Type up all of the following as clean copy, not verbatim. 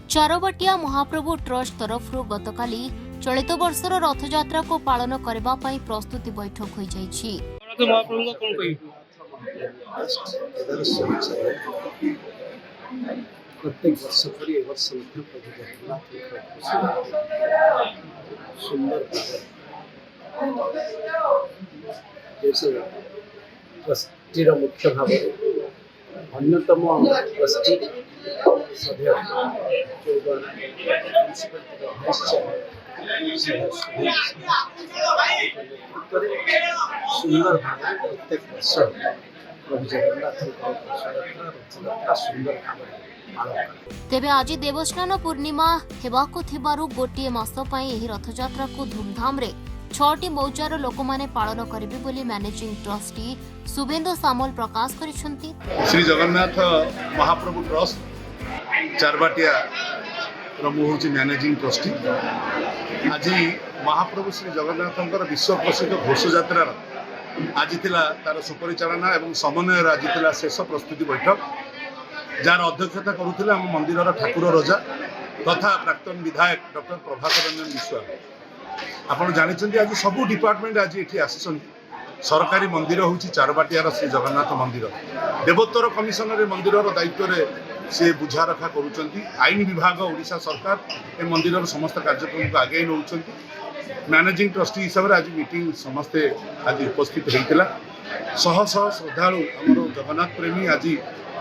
चारबाटिया महाप्रभु trust तरफ गतकाली चलित वर्षर रथयात्रा को पालन करने प्रस्तुति बैठक हो जाइछि। प्रत्येक वर्ष पर ये वर्ष मध्य प्रभु जगन्नाथ सुंदर जैसे ट्रस्टीर मुख्य भाव अन्यतम ट्रस्टी सदैव सुंदर भाव प्रत्येक वर्ष प्रभु जगन्नाथ रथयात्रा सुंदर भाव। तेबे आज देवस्नान पूर्णिमा हेबाकु थिबारु गोटिए मास पई एही रथयात्रा को धूमधाम रे 6टी मौजार लोक माने पालन करिबे बोली मैनेजिंग ट्रस्टी सुबेंदु सामल प्रकाश करिसंती। श्री जगन्नाथ महाप्रभु ट्रस्ट चारबाटिया मुझे मैनेजिंग ट्रस्टी आज महाप्रभु श्री जगन्नाथ विश्व प्रसिद्ध घोष यात्रा आज तार सुपरिचालना एवं समन्वय आज शेष प्रस्तुति बैठक जार अध्यक्षता करुले आम मंदिर ठाकुर रजा तथा प्राक्तन विधायक डॉक्टर प्रभाकर रंजन विश्वाल। आपड़ जानते आज सबू डिपार्टमेंट आज ये आसी सरकारी मंदिर हूँ चारबाटियार श्री जगन्नाथ मंदिर देवोत्तर कमिशनर मंदिर दायित्व में सी बुझा रखा करुँच। आईन विभाग ओडिशा सरकार ए मंदिर समस्त कार्यक्रम को आगे नौ मैनेजिंग ट्रस्टी हिसाब से आज मीटिंग समस्ते आज उपस्थित होता शह शह श्रद्धालु आमर जगन्नाथ प्रेमी आज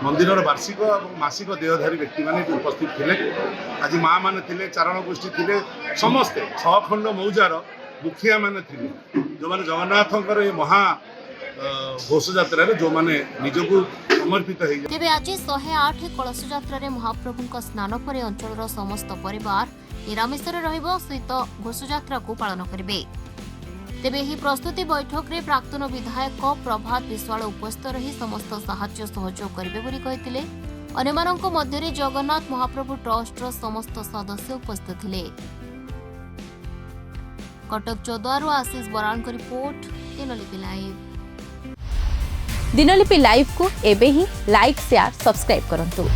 मंदिर वार्षिक और मासिक देहधारी व्यक्ति मैंने उपस्थित थे। आज माँ मैंने थे चारण गोष्ठी थे समस्ते 6 खंड मौजार मुखिया मैंने थे जो मैंने जगन्नाथ ये महा घोष यात्रा जो मैंने निजक समर्पित हो। तेबे आज 108 कलश यात्रा रे महाप्रभु स्नान पर अंचल समस्त परिवार निरामिष रहिबो सहित घोष यात्रा को पालन करिवे। तेबे ही प्रस्तुति बैठक रे प्राक्तन विधायक प्रभात विश्वाल उपस्थित रही समस्त साहाय्य सहयोग करिवे बोली कहिथिले। अन्यमानक मध्य जगन्नाथ महाप्रभु ट्रस्ट समस्त सदस्य उपस्थित थिले। कटक 14 आशीष बरान को report Dinalipi live. Dinalipi live को एबे ही लाइक शेयर सब्सक्राइब करंतु।